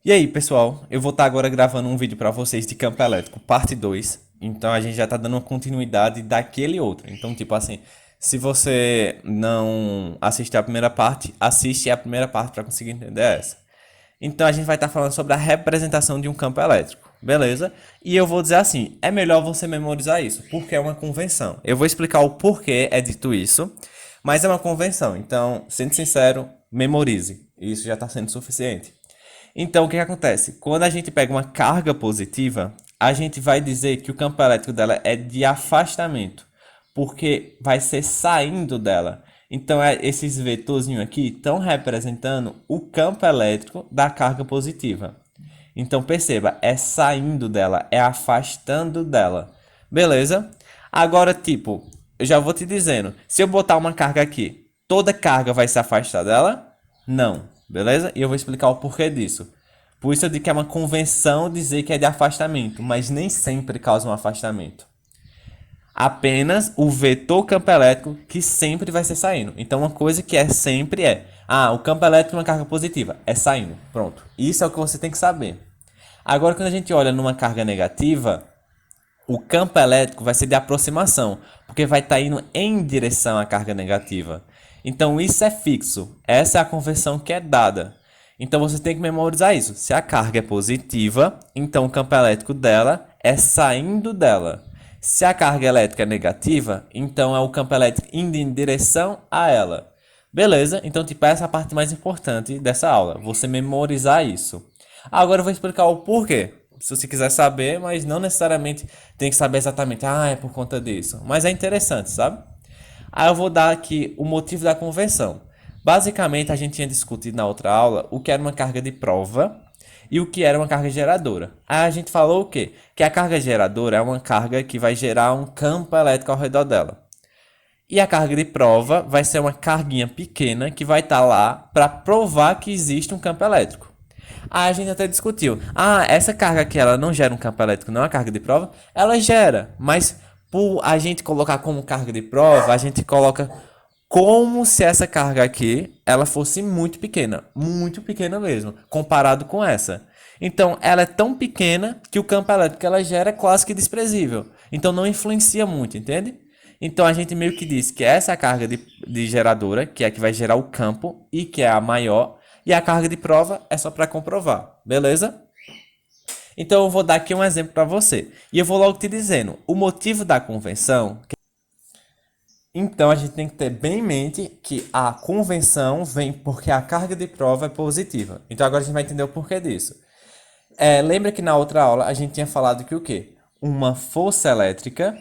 E aí, pessoal, eu vou estar agora gravando um vídeo para vocês de campo elétrico, parte 2. Então a gente já está dando uma continuidade daquele outro. Então, tipo assim, se você não assistiu a primeira parte, assiste a primeira parte para conseguir entender essa. Então a gente vai estar falando sobre a representação de um campo elétrico, beleza? E eu vou dizer assim, é melhor você memorizar isso, porque é uma convenção. Eu vou explicar o porquê é dito isso, mas é uma convenção. Então, sendo sincero, memorize. Isso já está sendo suficiente. Então, o que que acontece? Quando a gente pega uma carga positiva, a gente vai dizer que o campo elétrico dela é de afastamento, porque vai ser saindo dela. Então, esses vetorzinhos aqui estão representando o campo elétrico da carga positiva. Então, perceba, é saindo dela, é afastando dela. Beleza? Agora, tipo, eu já vou te dizendo, se eu botar uma carga aqui, toda carga vai se afastar dela? Não, beleza? E eu vou explicar o porquê disso. Por isso eu digo que é uma convenção dizer que é de afastamento, mas nem sempre causa um afastamento. Apenas o vetor campo elétrico que sempre vai ser saindo. Então uma coisa que é sempre é, o campo elétrico é uma carga positiva, é saindo. Pronto. Isso é o que você tem que saber. Agora quando a gente olha numa carga negativa, o campo elétrico vai ser de aproximação, porque vai estar indo em direção à carga negativa. Então isso é fixo. Essa é a conversão que é dada. Então você tem que memorizar isso. Se a carga é positiva, então o campo elétrico dela é saindo dela. Se a carga elétrica é negativa, então é o campo elétrico indo em direção a ela. Beleza? Então, tipo, essa é a parte mais importante dessa aula. Você memorizar isso. Agora eu vou explicar o porquê. Se você quiser saber, mas não necessariamente tem que saber exatamente, é por conta disso. Mas é interessante, sabe? Aí eu vou dar aqui o motivo da conversão. Basicamente, a gente tinha discutido na outra aula o que era uma carga de prova e o que era uma carga geradora. Aí a gente falou o quê? Que a carga geradora é uma carga que vai gerar um campo elétrico ao redor dela. E a carga de prova vai ser uma carguinha pequena que vai estar lá para provar que existe um campo elétrico. Aí a gente até discutiu. Essa carga aqui ela não gera um campo elétrico, não é uma carga de prova? Ela gera, mas por a gente colocar como carga de prova, a gente coloca como se essa carga aqui ela fosse muito pequena mesmo, comparado com essa. Então, ela é tão pequena que o campo elétrico que ela gera é quase que desprezível. Então, não influencia muito, entende? Então, a gente meio que diz que essa é a carga de geradora, que é a que vai gerar o campo e que é a maior, e a carga de prova é só para comprovar, beleza? Então, eu vou dar aqui um exemplo para você. E eu vou logo te dizendo, o motivo da convenção. Então a gente tem que ter bem em mente que a convenção vem porque a carga de prova é positiva. Então agora a gente vai entender o porquê disso. Lembra que na outra aula a gente tinha falado que o quê? Uma força elétrica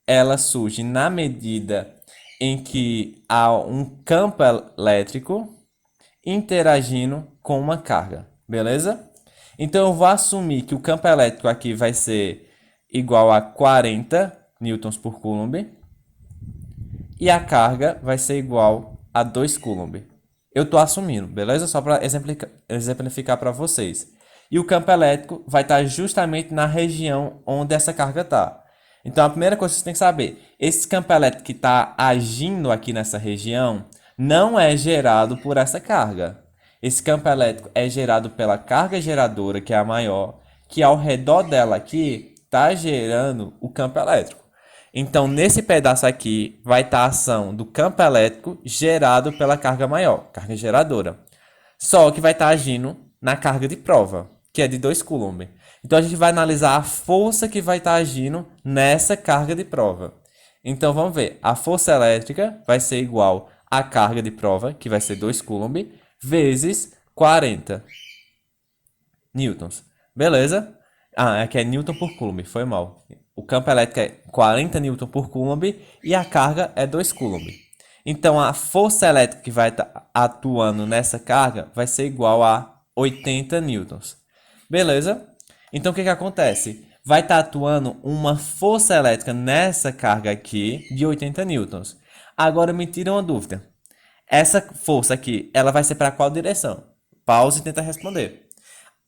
ela surge na medida em que há um campo elétrico interagindo com uma carga, beleza? Então eu vou assumir que o campo elétrico aqui vai ser igual a 40 newtons por coulomb e a carga vai ser igual a 2 coulomb. Eu estou assumindo, beleza? Só para exemplificar para vocês. E o campo elétrico vai estar justamente na região onde essa carga está. Então a primeira coisa que você tem que saber, esse campo elétrico que está agindo aqui nessa região não é gerado por essa carga. Esse campo elétrico é gerado pela carga geradora, que é a maior, que ao redor dela aqui está gerando o campo elétrico. Então, nesse pedaço aqui, vai estar a ação do campo elétrico gerado pela carga maior, carga geradora. Só que vai estar agindo na carga de prova, que é de 2 coulomb. Então, a gente vai analisar a força que vai estar agindo nessa carga de prova. Então, vamos ver. A força elétrica vai ser igual à carga de prova, que vai ser 2 coulomb, vezes 40 newtons. Beleza? Aqui é newton por coulomb, foi mal. O campo elétrico é 40 newton por coulomb e a carga é 2 coulomb. Então, a força elétrica que vai estar atuando nessa carga vai ser igual a 80 newtons. Beleza? Então, o que que acontece? Vai estar atuando uma força elétrica nessa carga aqui de 80 newtons. Agora, me tira uma dúvida. Essa força aqui, ela vai ser para qual direção? Pause e tenta responder.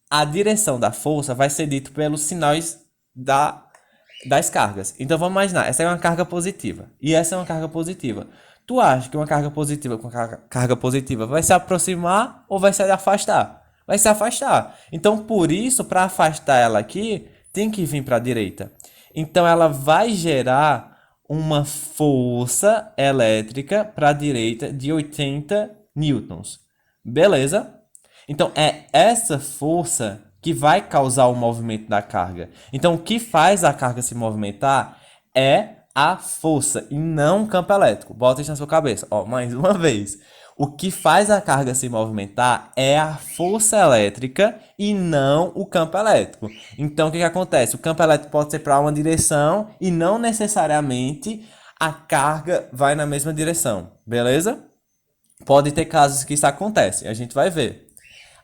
A direção da força vai ser dito pelos sinais das cargas. Então vamos imaginar, essa é uma carga positiva e essa é uma carga positiva. Tu acha que uma carga positiva com carga positiva vai se aproximar ou vai se afastar? vai se afastar. Então, por isso, para afastar ela aqui, tem que vir para a direita. Então, ela vai gerar uma força elétrica para a direita de 80 newtons. Beleza? Então, é essa força que vai causar o movimento da carga. Então, o que faz a carga se movimentar é a força e não o campo elétrico. Bota isso na sua cabeça. Ó, mais uma vez. O que faz a carga se movimentar é a força elétrica e não o campo elétrico. Então, o que acontece? O campo elétrico pode ser para uma direção e não necessariamente a carga vai na mesma direção. Beleza? Pode ter casos que isso acontece. A gente vai ver.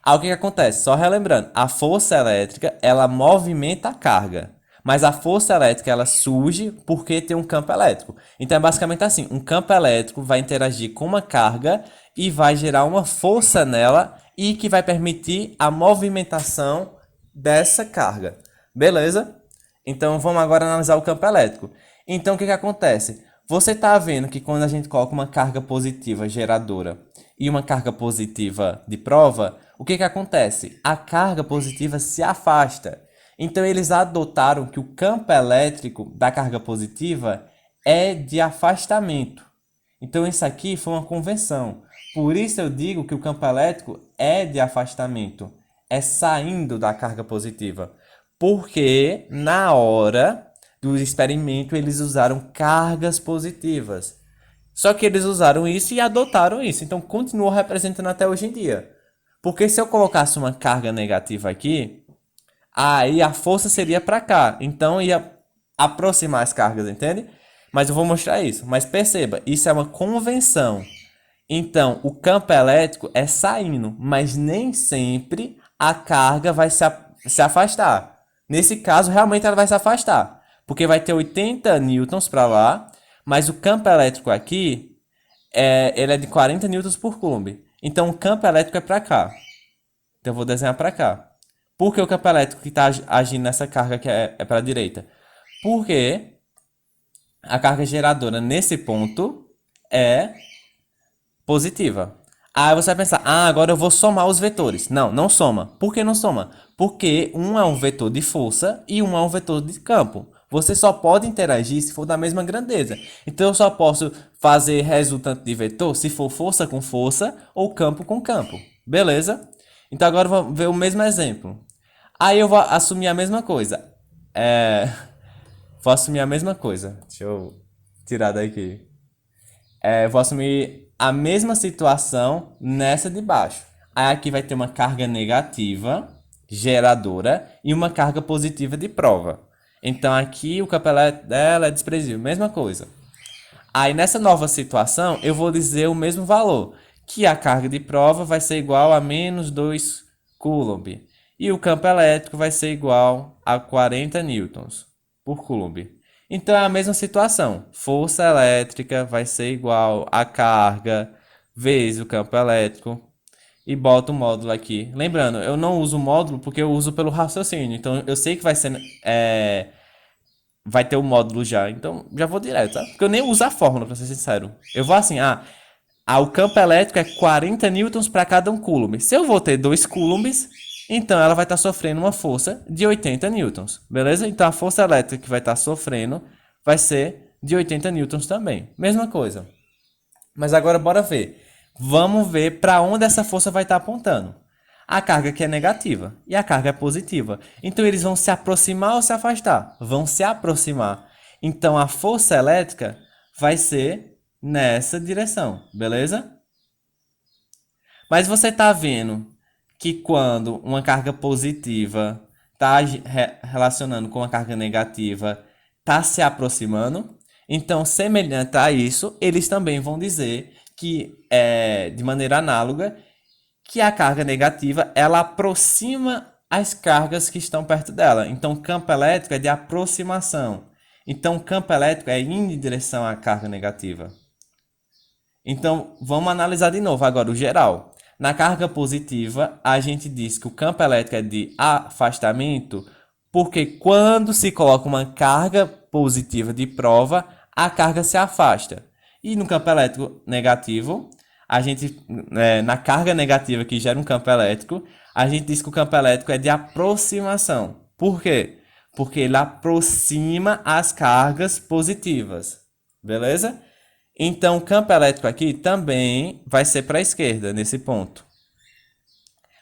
Aí o que acontece? Só relembrando, a força elétrica, ela movimenta a carga. Mas a força elétrica, ela surge porque tem um campo elétrico. Então é basicamente assim, um campo elétrico vai interagir com uma carga e vai gerar uma força nela e que vai permitir a movimentação dessa carga. Beleza? Então vamos agora analisar o campo elétrico. Então o que acontece? Você está vendo que quando a gente coloca uma carga positiva geradora e uma carga positiva de prova, o que acontece? A carga positiva se afasta. Então eles adotaram que o campo elétrico da carga positiva é de afastamento. Então isso aqui foi uma convenção. Por isso eu digo que o campo elétrico é de afastamento, é saindo da carga positiva. Porque na hora do experimento eles usaram cargas positivas. Só que eles usaram isso e adotaram isso. Então continua representando até hoje em dia. Porque se eu colocasse uma carga negativa aqui, aí a força seria para cá. Então ia aproximar as cargas, entende? Mas eu vou mostrar isso. Mas perceba, isso é uma convenção. Então o campo elétrico é saindo, mas nem sempre a carga vai se afastar. Nesse caso, realmente ela vai se afastar. Porque vai ter 80 newtons para lá, mas o campo elétrico aqui, ele é de 40 newtons por coulomb. Então o campo elétrico é para cá. Então eu vou desenhar para cá. Por que o campo elétrico que está agindo nessa carga que é para a direita? Porque a carga geradora nesse ponto é positiva. Aí você vai pensar, agora eu vou somar os vetores. Não, não soma. Por que não soma? Porque um é um vetor de força e um é um vetor de campo. Você só pode interagir se for da mesma grandeza. Então eu só posso fazer resultante de vetor se for força com força ou campo com campo. Beleza? Então agora vamos ver o mesmo exemplo. Aí eu vou assumir a mesma coisa. Vou assumir a mesma coisa. Deixa eu tirar daqui. Vou assumir a mesma situação nessa de baixo. Aí aqui vai ter uma carga negativa, geradora, e uma carga positiva de prova. Então aqui o campo elétrico dela é desprezível, mesma coisa. Aí nessa nova situação eu vou dizer o mesmo valor, que a carga de prova vai ser igual a menos 2 coulomb. E o campo elétrico vai ser igual a 40 newtons por coulomb. Então é a mesma situação. Força elétrica vai ser igual a carga vezes o campo elétrico. E boto o módulo aqui. Lembrando, eu não uso o módulo porque eu uso pelo raciocínio. Então eu sei que vai ser. Vai ter o módulo já. Então já vou direto, tá? Porque eu nem uso a fórmula, pra ser sincero. Eu vou assim, o campo elétrico é 40 newtons para cada um coulomb. Se eu vou ter 2 coulombs, então ela vai estar sofrendo uma força de 80 newtons. Beleza? Então a força elétrica que vai estar sofrendo vai ser de 80 newtons também. Mesma coisa. Mas agora bora ver. Vamos ver para onde essa força vai estar apontando. A carga que é negativa e a carga é positiva. Então eles vão se aproximar ou se afastar? Vão se aproximar. Então a força elétrica vai ser nessa direção, beleza? Mas você está vendo que quando uma carga positiva está relacionando com uma carga negativa, está se aproximando. Então, semelhante a isso, eles também vão dizer que, de maneira análoga, que a carga negativa ela aproxima as cargas que estão perto dela. Então, campo elétrico é de aproximação. Então, campo elétrico é indo em direção à carga negativa. Então, vamos analisar de novo agora o geral. Na carga positiva, a gente diz que o campo elétrico é de afastamento, porque quando se coloca uma carga positiva de prova, a carga se afasta. E no campo elétrico negativo, a gente, na carga negativa que gera um campo elétrico, a gente diz que o campo elétrico é de aproximação. Por quê? Porque ele aproxima as cargas positivas. Beleza? Então, o campo elétrico aqui também vai ser para a esquerda, nesse ponto.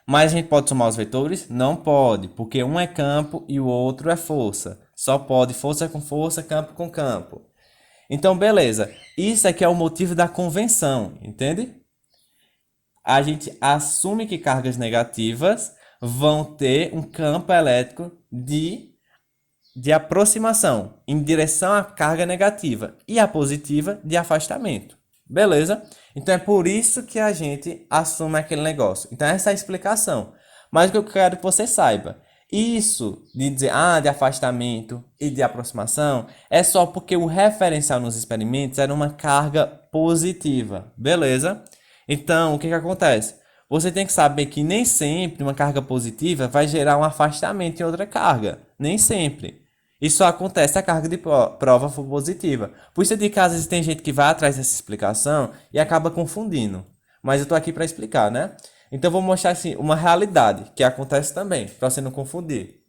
Mas a gente pode somar os vetores? Não pode, porque um é campo e o outro é força. Só pode força com força, campo com campo. Então, beleza. Isso aqui é o motivo da convenção, entende? A gente assume que cargas negativas vão ter um campo elétrico de aproximação em direção à carga negativa e a positiva de afastamento. Beleza? Então é por isso que a gente assume aquele negócio. Então essa é a explicação. Mas o que eu quero que você saiba, isso de dizer de afastamento e de aproximação é só porque o referencial nos experimentos era uma carga positiva. Beleza? Então o que acontece? Você tem que saber que nem sempre uma carga positiva vai gerar um afastamento em outra carga. Nem sempre. Isso acontece se a carga de prova for positiva. Por isso de que às vezes tem gente que vai atrás dessa explicação e acaba confundindo. Mas eu estou aqui para explicar, né? Então eu vou mostrar assim, uma realidade que acontece também, para você não confundir.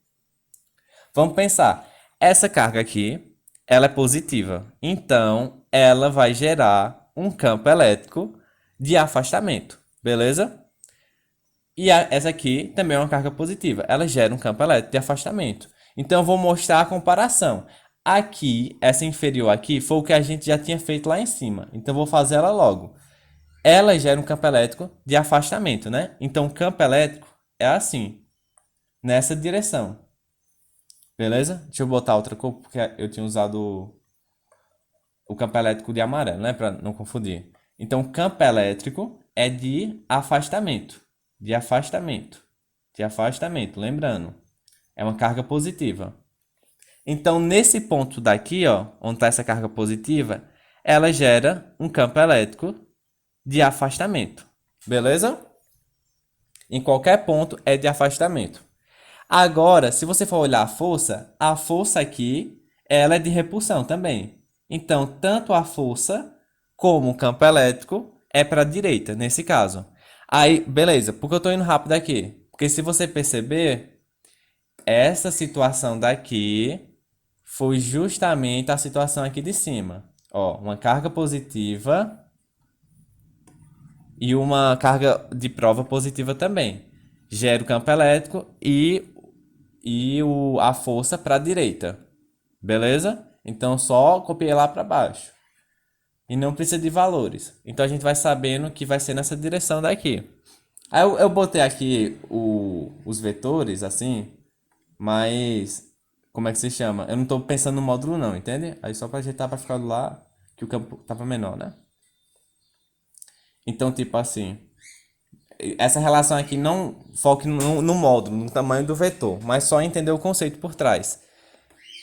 Vamos pensar. Essa carga aqui, ela é positiva. Então, ela vai gerar um campo elétrico de afastamento. Beleza? E essa aqui também é uma carga positiva. Ela gera um campo elétrico de afastamento. Então, eu vou mostrar a comparação. Aqui, essa inferior aqui, foi o que a gente já tinha feito lá em cima. Então, eu vou fazer ela logo. Ela gera um campo elétrico de afastamento, né? Então, o campo elétrico é assim, nessa direção. Beleza? Deixa eu botar outra cor, porque eu tinha usado o campo elétrico de amarelo, né? Para não confundir. Então, o campo elétrico é de afastamento. De afastamento. De afastamento, lembrando. É uma carga positiva. Então, nesse ponto daqui, ó, onde está essa carga positiva, ela gera um campo elétrico de afastamento. Beleza? Em qualquer ponto é de afastamento. Agora, se você for olhar a força aqui, ela é de repulsão também. Então, tanto a força como o campo elétrico é para a direita, nesse caso. Aí, beleza, por que eu estou indo rápido aqui? Porque se você perceber, essa situação daqui foi justamente a situação aqui de cima. Ó, uma carga positiva e uma carga de prova positiva também. Gera o campo elétrico e a força para a direita. Beleza? Então, só copiei lá para baixo. E não precisa de valores. Então, a gente vai sabendo que vai ser nessa direção daqui. Aí, eu botei aqui os vetores, assim, mas, como é que se chama? Eu não tô pensando no módulo não, entende? Aí só pra ajeitar pra ficar lá, que o campo tava menor, né? Então, tipo assim, essa relação aqui não foque no módulo, no tamanho do vetor, mas só entender o conceito por trás.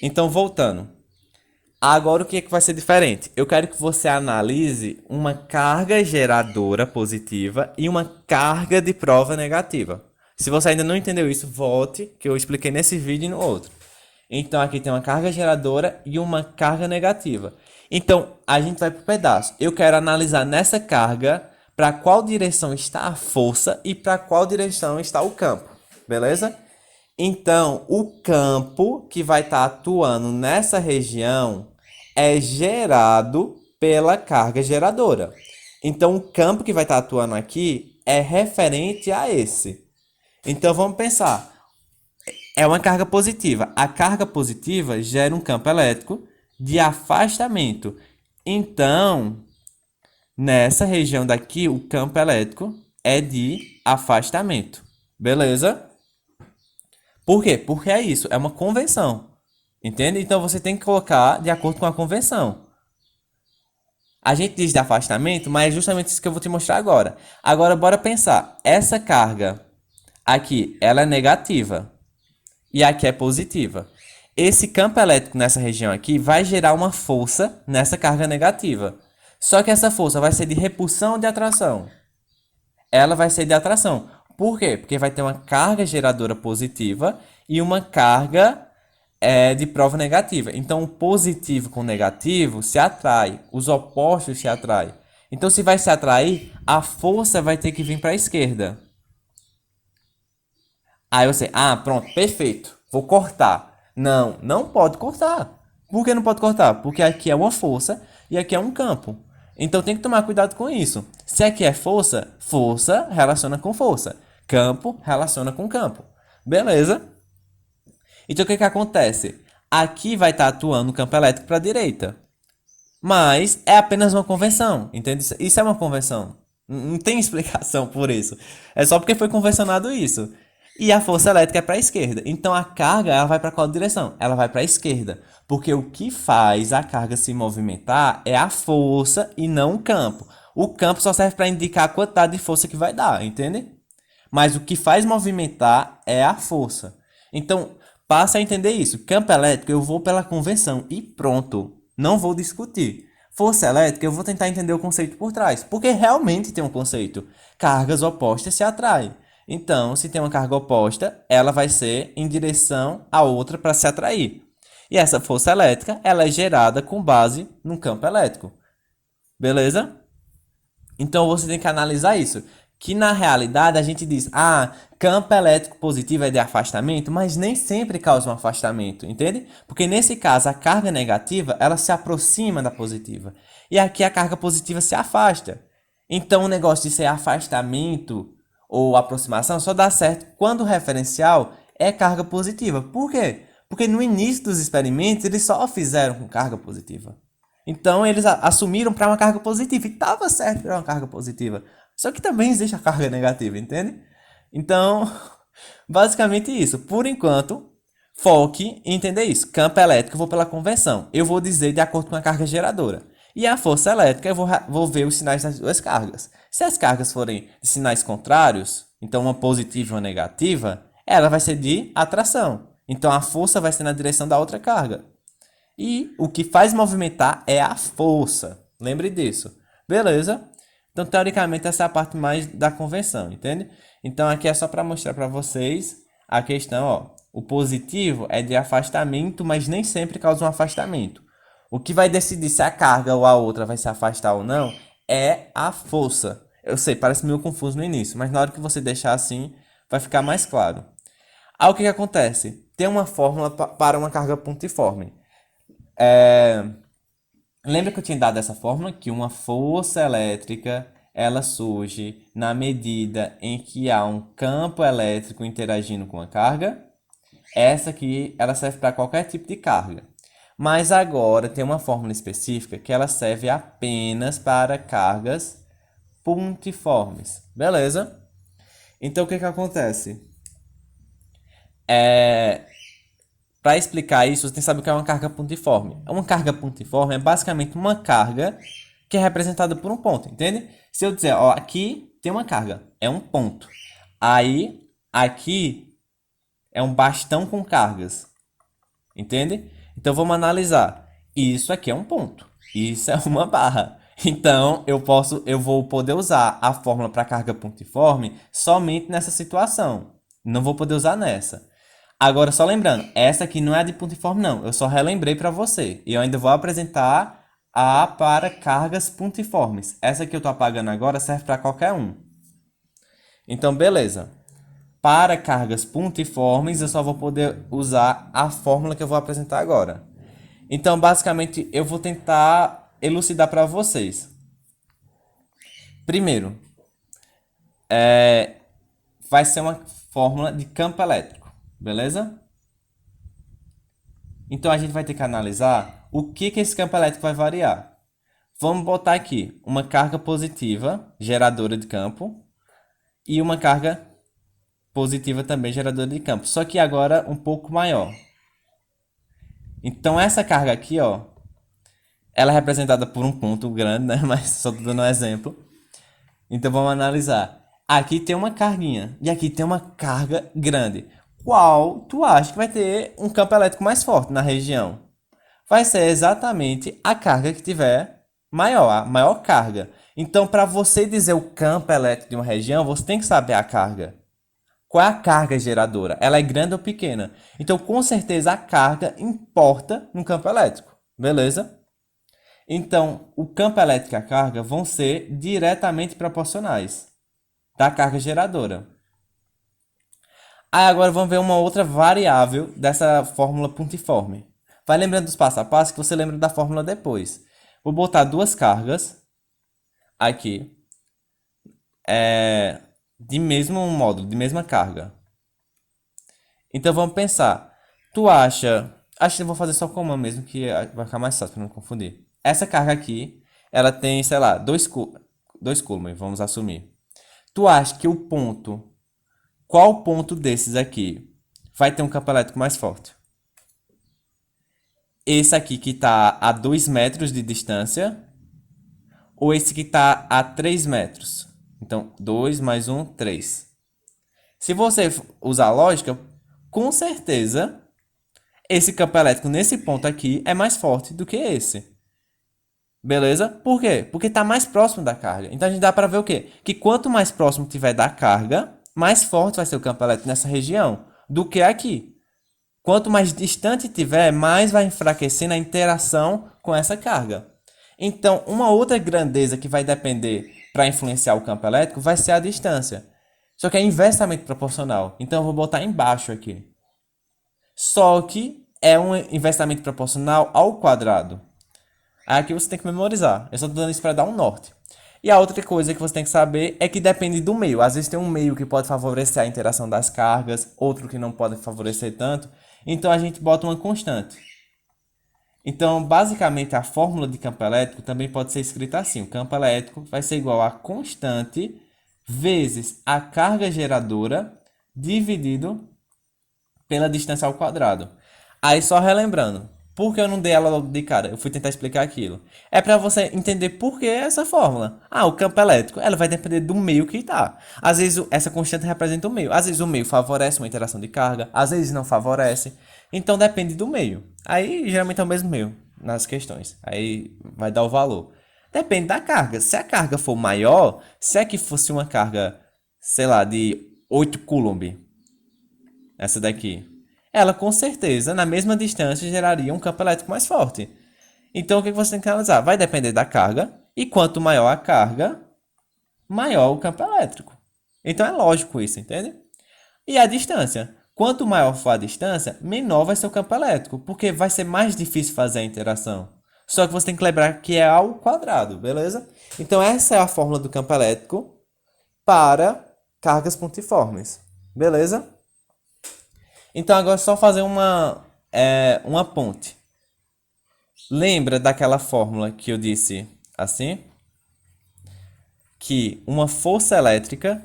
Então, voltando. Agora, o que é que vai ser diferente? Eu quero que você analise uma carga geradora positiva e uma carga de prova negativa. Se você ainda não entendeu isso, volte, que eu expliquei nesse vídeo e no outro. Então, aqui tem uma carga geradora e uma carga negativa. Então, a gente vai para o pedaço. Eu quero analisar nessa carga para qual direção está a força e para qual direção está o campo. Beleza? Então, o campo que vai estar atuando nessa região é gerado pela carga geradora. Então, o campo que vai estar atuando aqui é referente a esse. Então, vamos pensar. É uma carga positiva. A carga positiva gera um campo elétrico de afastamento. Então, nessa região daqui, o campo elétrico é de afastamento. Beleza? Por quê? Porque é isso, é uma convenção. Entende? Então você tem que colocar de acordo com a convenção. A gente diz de afastamento, mas é justamente isso que eu vou te mostrar agora. Agora, bora pensar. Essa carga aqui, ela é negativa. E aqui é positiva. Esse campo elétrico nessa região aqui vai gerar uma força nessa carga negativa. Só que essa força vai ser de repulsão ou de atração? Ela vai ser de atração. Por quê? Porque vai ter uma carga geradora positiva e uma carga de prova negativa. Então, o positivo com o negativo se atrai. Os opostos se atraem. Então, se vai se atrair, a força vai ter que vir para a esquerda. Aí você, pronto, perfeito, vou cortar. Não, não pode cortar. Por que não pode cortar? Porque aqui é uma força e aqui é um campo. Então tem que tomar cuidado com isso. Se aqui é força, força relaciona com força. Campo relaciona com campo. Beleza? Então o que que acontece? Aqui vai estar atuando o campo elétrico para a direita. Mas é apenas uma convenção, entende? Isso é uma convenção. Não tem explicação por isso. É só porque foi convencionado isso. E a força elétrica é para a esquerda. Então a carga ela vai para qual direção? Ela vai para a esquerda. Porque o que faz a carga se movimentar é a força e não o campo. O campo só serve para indicar a quantidade de força que vai dar, entende? Mas o que faz movimentar é a força. Então, passa a entender isso. Campo elétrico, eu vou pela convenção e pronto. Não vou discutir. Força elétrica, eu vou tentar entender o conceito por trás. Porque realmente tem um conceito. Cargas opostas se atraem. Então, se tem uma carga oposta, ela vai ser em direção à outra para se atrair. E essa força elétrica, ela é gerada com base no campo elétrico. Beleza? Então você tem que analisar isso. Que na realidade a gente diz, campo elétrico positivo é de afastamento, mas nem sempre causa um afastamento, entende? Porque nesse caso a carga negativa ela se aproxima da positiva. E aqui a carga positiva se afasta. Então o negócio de ser afastamento ou aproximação só dá certo quando o referencial é carga positiva. Por quê? Porque no início dos experimentos eles só fizeram com carga positiva. Então eles assumiram para uma carga positiva e estava certo para uma carga positiva. Só que também existe a carga negativa, entende? Então, basicamente isso. Por enquanto, foque em entender isso. Campo elétrico eu vou pela convenção. Eu vou dizer de acordo com a carga geradora. E a força elétrica eu vou ver os sinais das duas cargas. Se as cargas forem de sinais contrários, então uma positiva e uma negativa, ela vai ser de atração. Então a força vai ser na direção da outra carga. E o que faz movimentar é a força. Lembre disso. Beleza? Então, teoricamente, essa é a parte mais da convenção, entende? Então, aqui é só para mostrar para vocês a questão, ó. O positivo é de afastamento, mas nem sempre causa um afastamento. O que vai decidir se a carga ou a outra vai se afastar ou não é a força. Eu sei, parece meio confuso no início, mas na hora que você deixar assim, vai ficar mais claro. Aí o que que acontece? Tem uma fórmula para uma carga pontiforme. Lembra que eu tinha dado essa fórmula? Que uma força elétrica ela surge na medida em que há um campo elétrico interagindo com a carga. Essa aqui ela serve para qualquer tipo de carga. Mas agora tem uma fórmula específica que ela serve apenas para cargas pontiformes. Beleza? Então o que que acontece? Para explicar isso, você tem que saber o que é uma carga pontiforme. Uma carga pontiforme é basicamente uma carga que é representada por um ponto, entende? Se eu dizer, ó, aqui tem uma carga, é um ponto. Aí, aqui é um bastão com cargas, entende? Então vamos analisar. Isso aqui é um ponto, isso é uma barra. Então eu vou poder usar a fórmula para carga pontiforme somente nessa situação. Não vou poder usar nessa. Agora, só lembrando, essa aqui não é de pontiforme, não. Eu só relembrei para você. E eu ainda vou apresentar a para cargas pontiformes. Essa que eu estou apagando agora serve para qualquer um. Então, beleza. Para cargas pontiformes, eu só vou poder usar a fórmula que eu vou apresentar agora. Então, basicamente, eu vou tentar elucidar para vocês. Primeiro, vai ser uma fórmula de campo elétrico, beleza? Então a gente vai ter que analisar o que esse campo elétrico vai variar. Vamos botar aqui uma carga positiva, geradora de campo, e uma carga positiva também, geradora de campo. Só que agora um pouco maior. Então essa carga aqui, ó, ela é representada por um ponto grande, né? Mas só tô dando um exemplo. Então vamos analisar. Aqui tem uma carguinha e aqui tem uma carga grande. Qual tu acha que vai ter um campo elétrico mais forte na região? Vai ser exatamente a carga que tiver maior, a maior carga. Então, para você dizer o campo elétrico de uma região, você tem que saber a carga. Qual é a carga geradora? Ela é grande ou pequena? Então, com certeza, a carga importa no campo elétrico. Beleza? Então, o campo elétrico e a carga vão ser diretamente proporcionais da carga geradora. Aí agora vamos ver uma outra variável dessa fórmula pontiforme. Vai lembrando dos passo a passo que você lembra da fórmula depois. Vou botar duas cargas aqui, de mesmo módulo, de mesma carga. Então vamos pensar. Tu acha. Acho que eu vou fazer só com uma mesmo, que vai ficar mais fácil para não confundir. Essa carga aqui, ela tem, sei lá, 2 coulomb, vamos assumir. Tu acha que o ponto. Qual ponto desses aqui vai ter um campo elétrico mais forte? Esse aqui que está a 2 metros de distância, ou esse que está a 3 metros? Então, 2 mais 1, 3. Se você usar a lógica, com certeza, esse campo elétrico nesse ponto aqui é mais forte do que esse. Beleza? Por quê? Porque está mais próximo da carga. Então a gente dá para ver o quê? Que quanto mais próximo tiver da carga, mais forte vai ser o campo elétrico nessa região do que aqui. Quanto mais distante tiver, mais vai enfraquecer na interação com essa carga. Então, uma outra grandeza que vai depender para influenciar o campo elétrico vai ser a distância. Só que é inversamente proporcional. Então, eu vou botar embaixo aqui. Só que é um inversamente proporcional ao quadrado. Aqui você tem que memorizar. Eu só estou dando isso para dar um norte. E a outra coisa que você tem que saber é que depende do meio. Às vezes tem um meio que pode favorecer a interação das cargas, outro que não pode favorecer tanto. Então a gente bota uma constante. Então, basicamente, a fórmula de campo elétrico também pode ser escrita assim. O campo elétrico vai ser igual a constante vezes a carga geradora dividido pela distância ao quadrado. Aí só relembrando, por que eu não dei ela logo de cara? Eu fui tentar explicar aquilo. É para você entender por que essa fórmula. Ah, o campo elétrico, ela vai depender do meio que está. Às vezes essa constante representa o meio. Às vezes o meio favorece uma interação de carga, às vezes não favorece. Então depende do meio. Aí geralmente é o mesmo meio nas questões. Aí vai dar o valor. Depende da carga. Se a carga for maior, se é que fosse uma carga, sei lá, de 8 coulomb, essa daqui, ela com certeza, na mesma distância, geraria um campo elétrico mais forte. Então, o que você tem que analisar? Vai depender da carga, e quanto maior a carga, maior o campo elétrico. Então, é lógico isso, entende? E a distância? Quanto maior for a distância, menor vai ser o campo elétrico, porque vai ser mais difícil fazer a interação. Só que você tem que lembrar que é ao quadrado, beleza? Então, essa é a fórmula do campo elétrico para cargas pontiformes, beleza? Então agora é só fazer uma ponte. Lembra daquela fórmula que eu disse assim? Que uma força elétrica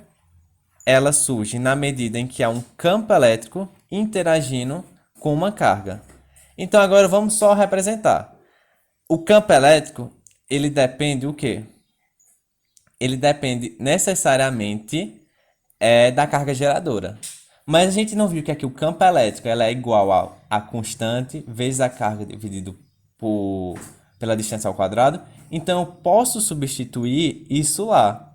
ela surge na medida em que há um campo elétrico interagindo com uma carga. Então agora vamos só representar. O campo elétrico, ele depende o quê? Ele depende necessariamente da carga geradora. Mas a gente não viu que aqui o campo elétrico ela é igual a constante vezes a carga dividido pela distância ao quadrado. Então eu posso substituir isso lá.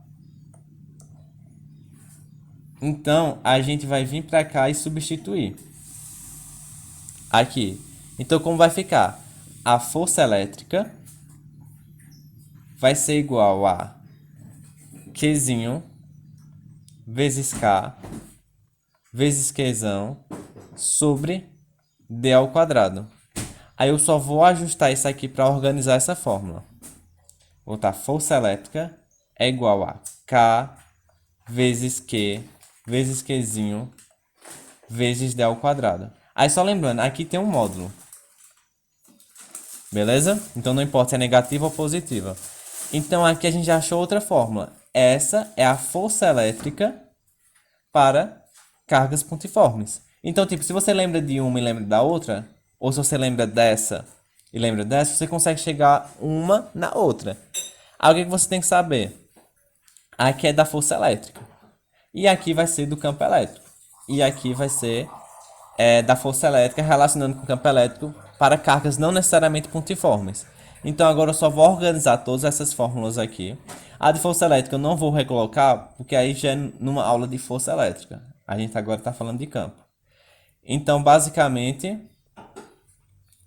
Então a gente vai vir para cá e substituir aqui. Então como vai ficar? A força elétrica vai ser igual a Qzinho vezes K vezes Qzão sobre D ao quadrado. Aí eu só vou ajustar isso aqui para organizar essa fórmula. Vou botar força elétrica é igual a K vezes Q vezes Qzinho vezes D ao quadrado. Aí só lembrando, aqui tem um módulo. Beleza? Então não importa se é negativa ou positiva. Então aqui a gente já achou outra fórmula. Essa é a força elétrica para cargas pontiformes. Então, tipo, se você lembra de uma e lembra da outra, ou se você lembra dessa e lembra dessa, você consegue chegar uma na outra. Aí o que você tem que saber? Aqui é da força elétrica. E aqui vai ser do campo elétrico. E aqui vai ser da força elétrica relacionando com o campo elétrico para cargas não necessariamente pontiformes. Então agora eu só vou organizar todas essas fórmulas aqui. A de força elétrica eu não vou recolocar, porque aí já é numa aula de força elétrica. A gente agora está falando de campo. Então, basicamente,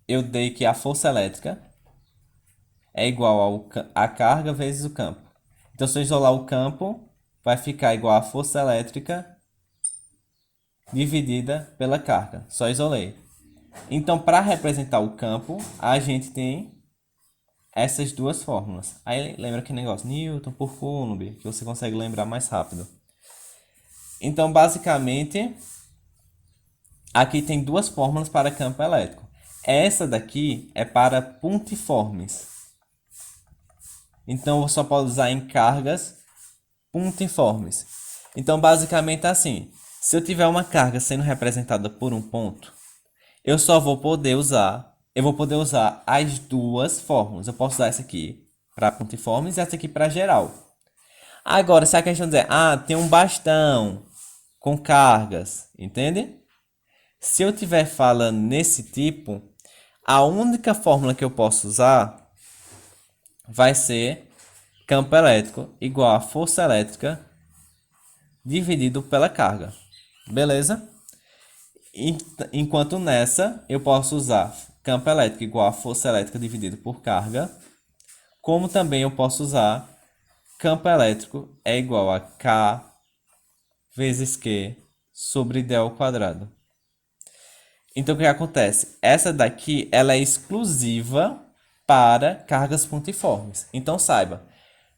eu dei que a força elétrica é igual a carga vezes o campo. Então, se eu isolar o campo, vai ficar igual a força elétrica dividida pela carga. Só isolei. Então, para representar o campo, a gente tem essas duas fórmulas. Aí lembra aquele negócio, Newton por Coulomb, que você consegue lembrar mais rápido. Então, basicamente, aqui tem duas fórmulas para campo elétrico. Essa daqui é para pontiformes. Então, eu só posso usar em cargas pontiformes. Então, basicamente assim, se eu tiver uma carga sendo representada por um ponto, eu vou poder usar as duas fórmulas. Eu posso usar essa aqui para pontiformes e essa aqui para geral. Agora, se a questão dizer, tem um bastão com cargas, entende? Se eu estiver falando nesse tipo, a única fórmula que eu posso usar vai ser campo elétrico igual a força elétrica dividido pela carga. Beleza? Enquanto nessa, eu posso usar campo elétrico igual a força elétrica dividido por carga, como também eu posso usar campo elétrico é igual a K vezes Q sobre D ao quadrado. Então, o que acontece? Essa daqui, ela é exclusiva para cargas pontiformes. Então, saiba,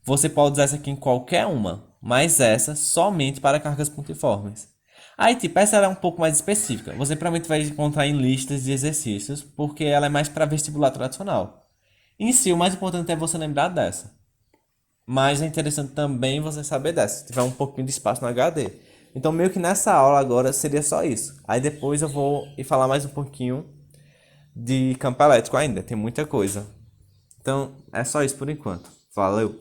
você pode usar essa aqui em qualquer uma, mas essa somente para cargas pontiformes. Aí, tipo, essa ela é um pouco mais específica. Você provavelmente vai encontrar em listas de exercícios, porque ela é mais para vestibular tradicional. Em si, o mais importante é você lembrar dessa. Mas é interessante também você saber dessa, se tiver um pouquinho de espaço no HD. Então, meio que nessa aula agora seria só isso. Aí depois eu vou falar mais um pouquinho de campo elétrico ainda, tem muita coisa. Então, é só isso por enquanto. Valeu!